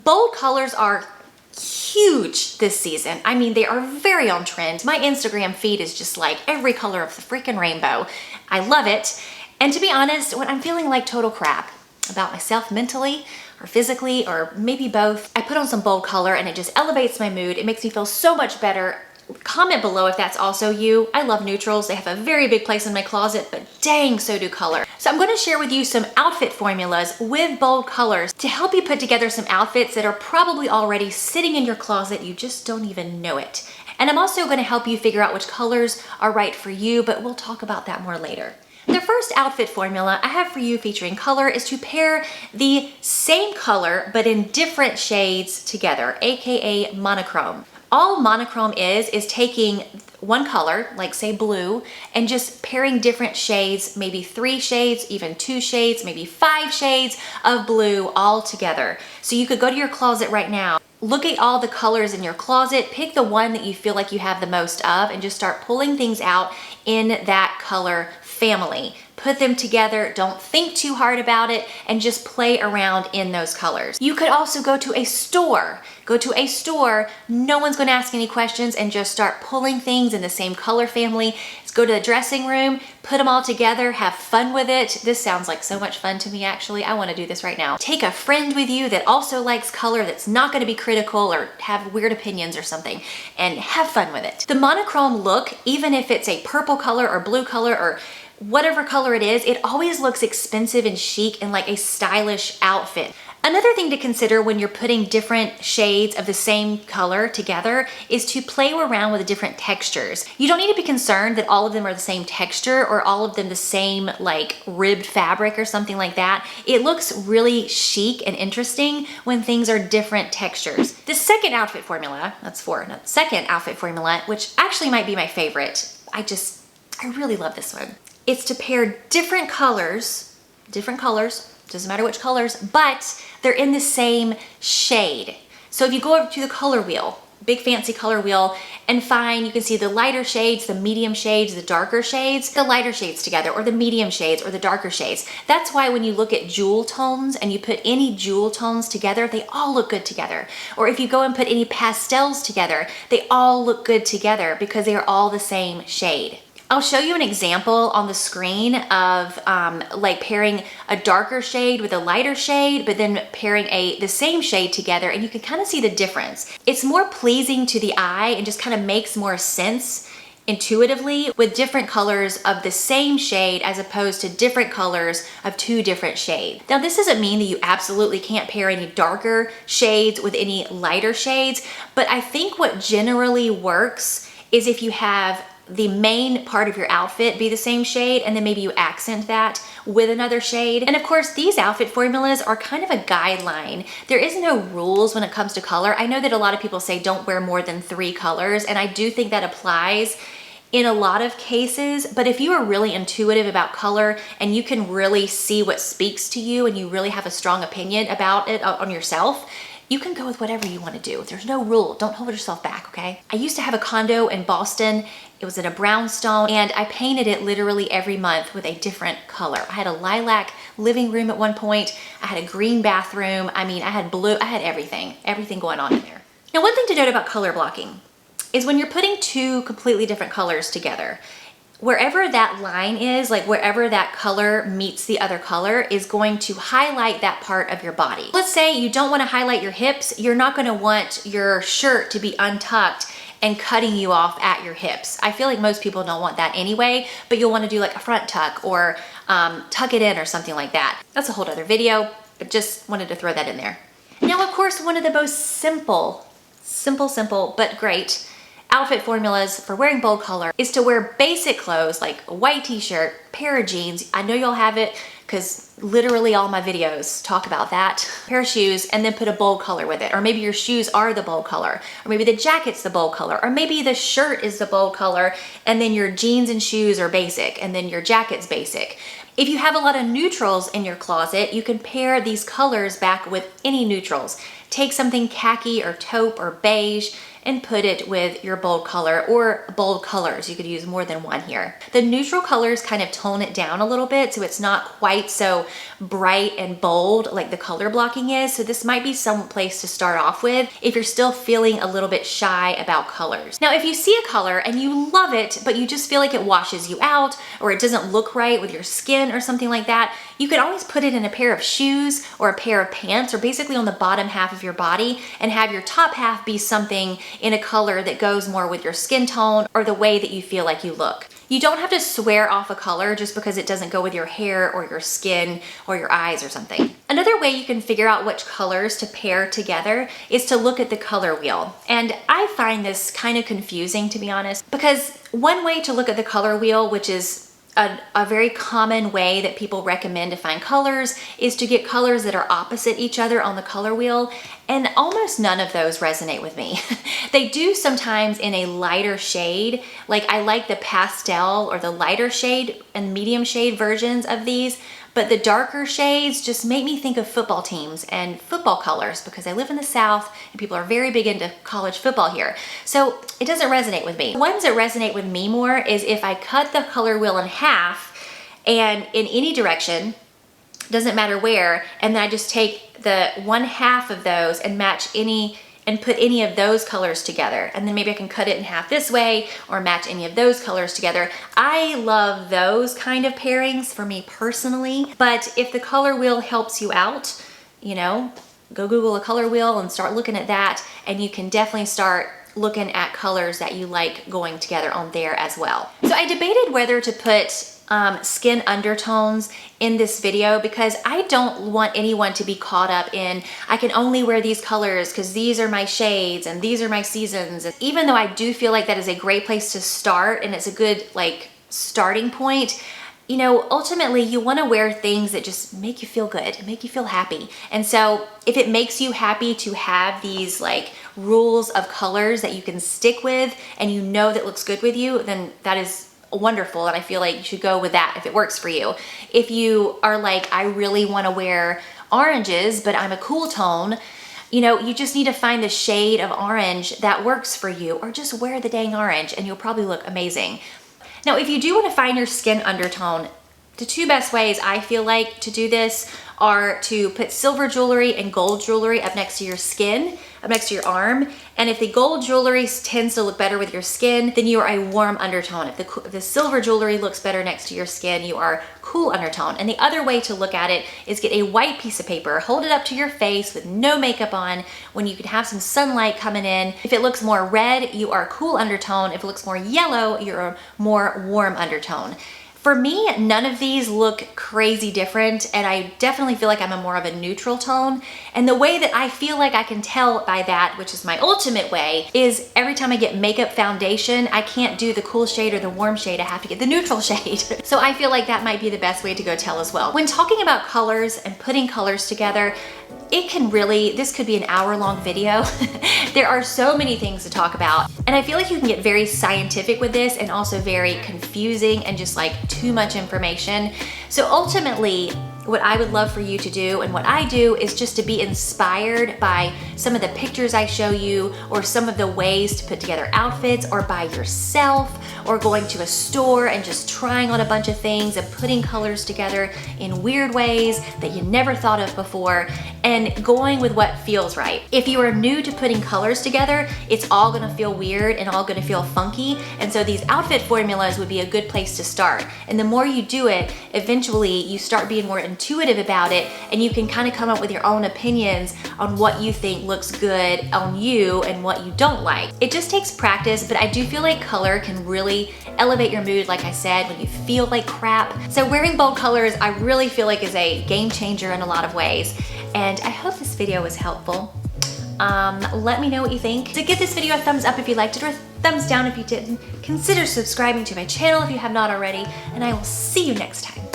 Bold colors are huge this season. I mean, they are very on trend. My Instagram feed is just like every color of the freaking rainbow. I love it. And to be honest, when I'm feeling like total crap about myself mentally or physically, or maybe both, I put on some bold color and it just elevates my mood. It makes me feel so much better. Comment below if that's also you. I love neutrals. They have a very big place in my closet, but dang, so do color. So I'm going to share with you some outfit formulas with bold colors to help you put together some outfits that are probably already sitting in your closet. You just don't even know it. And I'm also going to help you figure out which colors are right for you, but we'll talk about that more later. The first outfit formula I have for you featuring color is to pair the same color but in different shades together, aka monochrome. All monochrome is taking one color, like say blue, and just pairing different shades, maybe 3 shades, even 2 shades, maybe 5 shades of blue all together. So you could go to your closet right now, look at all the colors in your closet, pick the one that you feel like you have the most of, and just start pulling things out in that color family. Put them together, don't think too hard about it, and just play around in those colors. You could also go to a store. Go to a store, no one's gonna ask any questions, and just start pulling things in the same color family. Let's go to the dressing room, put them all together, have fun with it. This sounds like so much fun to me, actually. I wanna do this right now. Take a friend with you that also likes color, that's not gonna be critical or have weird opinions or something, and have fun with it. The monochrome look, even if it's a purple color or blue color or whatever color it is, it always looks expensive and chic and like a stylish outfit. Another thing to consider when you're putting different shades of the same color together is to play around with different textures. You don't need to be concerned that all of them are the same texture or all of them the same like ribbed fabric or something like that. It looks really chic and interesting when things are different textures. The second outfit formula, second outfit formula, which actually might be my favorite. I really love this one. It's to pair different colors, doesn't matter which colors, but they're in the same shade. So if you go over to the color wheel, big fancy color wheel, and find, you can see the lighter shades, the medium shades, the darker shades, the lighter shades together, or the medium shades, or the darker shades. That's why when you look at jewel tones and you put any jewel tones together, they all look good together. Or if you go and put any pastels together, they all look good together because they are all the same shade. I'll show you an example on the screen of like pairing a darker shade with a lighter shade, but then pairing the same shade together, and you can kind of see the difference. It's more pleasing to the eye and just kind of makes more sense intuitively with different colors of the same shade as opposed to different colors of 2 different shades. Now, this doesn't mean that you absolutely can't pair any darker shades with any lighter shades, but I think what generally works is if you have the main part of your outfit be the same shade, and then maybe you accent that with another shade. And of course, these outfit formulas are kind of a guideline. There is no rules when it comes to color. I know that a lot of people say don't wear more than 3 colors, and I do think that applies in a lot of cases, but if you are really intuitive about color and you can really see what speaks to you and you really have a strong opinion about it on yourself, you can go with whatever you want to do. There's no rule. Don't hold yourself back, okay? I used to have a condo in Boston. It was in a brownstone, and I painted it literally every month with a different color. I had a lilac living room at one point. I had a green bathroom. I mean, I had blue. I had everything going on in there. Now, one thing to note about color blocking is when you're putting 2 completely different colors together, wherever that line is, like wherever that color meets the other color, is going to highlight that part of your body. Let's say you don't want to highlight your hips. You're not going to want your shirt to be untucked and cutting you off at your hips. I feel like most people don't want that anyway, but you'll want to do like a front tuck or tuck it in or something like that. That's a whole other video, but just wanted to throw that in there. Now, of course, one of the most simple, but great outfit formulas for wearing bold color is to wear basic clothes like a white t-shirt, pair of jeans. I know you'll have it because literally all my videos talk about that. Pair of shoes, and then put a bold color with it. Or maybe your shoes are the bold color, or maybe the jacket's the bold color, or maybe the shirt is the bold color and then your jeans and shoes are basic and then your jacket's basic. If you have a lot of neutrals in your closet, you can pair these colors back with any neutrals. take something khaki or taupe or beige and put it with your bold color or bold colors. You could use more than one here. The neutral colors kind of tone it down a little bit so it's not quite so bright and bold like the color blocking is. So this might be some place to start off with if you're still feeling a little bit shy about colors. Now, if you see a color and you love it, but you just feel like it washes you out or it doesn't look right with your skin or something like that, you could always put it in a pair of shoes or a pair of pants or basically on the bottom half of your body and have your top half be something in a color that goes more with your skin tone or the way that you feel like you look. You don't have to swear off a color just because it doesn't go with your hair or your skin or your eyes or something. Another way you can figure out which colors to pair together is to look at the color wheel. And I find this kind of confusing, to be honest, because one way to look at the color wheel, which is a very common way that people recommend to find colors, is to get colors that are opposite each other on the color wheel, and almost none of those resonate with me. They do sometimes in a lighter shade, like I like the pastel or the lighter shade and medium shade versions of these, but the darker shades just make me think of football teams and football colors because I live in the South and people are very big into college football here. So it doesn't resonate with me. The ones that resonate with me more is if I cut the color wheel in half and in any direction, doesn't matter where, and then I just take the one half of those and match any and put any of those colors together. And then maybe I can cut it in half this way or match any of those colors together. I love those kind of pairings for me personally. But if the color wheel helps you out, you know, go Google a color wheel and start looking at that. And you can definitely start looking at colors that you like going together on there as well. So I debated whether to put skin undertones in this video because I don't want anyone to be caught up in, I can only wear these colors because these are my shades and these are my seasons. And even though I do feel like that is a great place to start and it's a good like starting point, you know, ultimately you want to wear things that just make you feel good, make you feel happy. And so if it makes you happy to have these like rules of colors that you can stick with and you know that looks good with you, then that is wonderful, and I feel like you should go with that if it works for you. If you are like, I really want to wear oranges, but I'm a cool tone, you know, you just need to find the shade of orange that works for you, or just wear the dang orange and you'll probably look amazing. Now, if you do want to find your skin undertone, the two best ways I feel like to do this are to put silver jewelry and gold jewelry up next to your skin, up next to your arm. And if the gold jewelry tends to look better with your skin, then you are a warm undertone. If the silver jewelry looks better next to your skin, you are cool undertone. And the other way to look at it is get a white piece of paper, hold it up to your face with no makeup on when you can have some sunlight coming in. If it looks more red, you are cool undertone. If it looks more yellow, you're a more warm undertone. For me, none of these look crazy different, and I definitely feel like I'm more of a neutral tone. And the way that I feel like I can tell by that, which is my ultimate way, is every time I get makeup foundation, I can't do the cool shade or the warm shade, I have to get the neutral shade. So I feel like that might be the best way to go tell as well. When talking about colors and putting colors together, it can really, this could be an hour-long video. There are so many things to talk about. And I feel like you can get very scientific with this and also very confusing and just like too much information. So ultimately, what I would love for you to do and what I do is just to be inspired by some of the pictures I show you or some of the ways to put together outfits or by yourself or going to a store and just trying on a bunch of things and putting colors together in weird ways that you never thought of before and going with what feels right. If you are new to putting colors together, it's all gonna feel weird and all gonna feel funky. And so these outfit formulas would be a good place to start. And the more you do it, eventually you start being more intuitive about it and you can kind of come up with your own opinions on what you think looks good on you and what you don't like. It just takes practice, but I do feel like color can really elevate your mood, like I said, when you feel like crap. So wearing bold colors, I really feel like is a game changer in a lot of ways. And I hope this video was helpful. Let me know what you think. So give this video a thumbs up if you liked it or a thumbs down if you didn't. Consider subscribing to my channel if you have not already, and I will see you next time.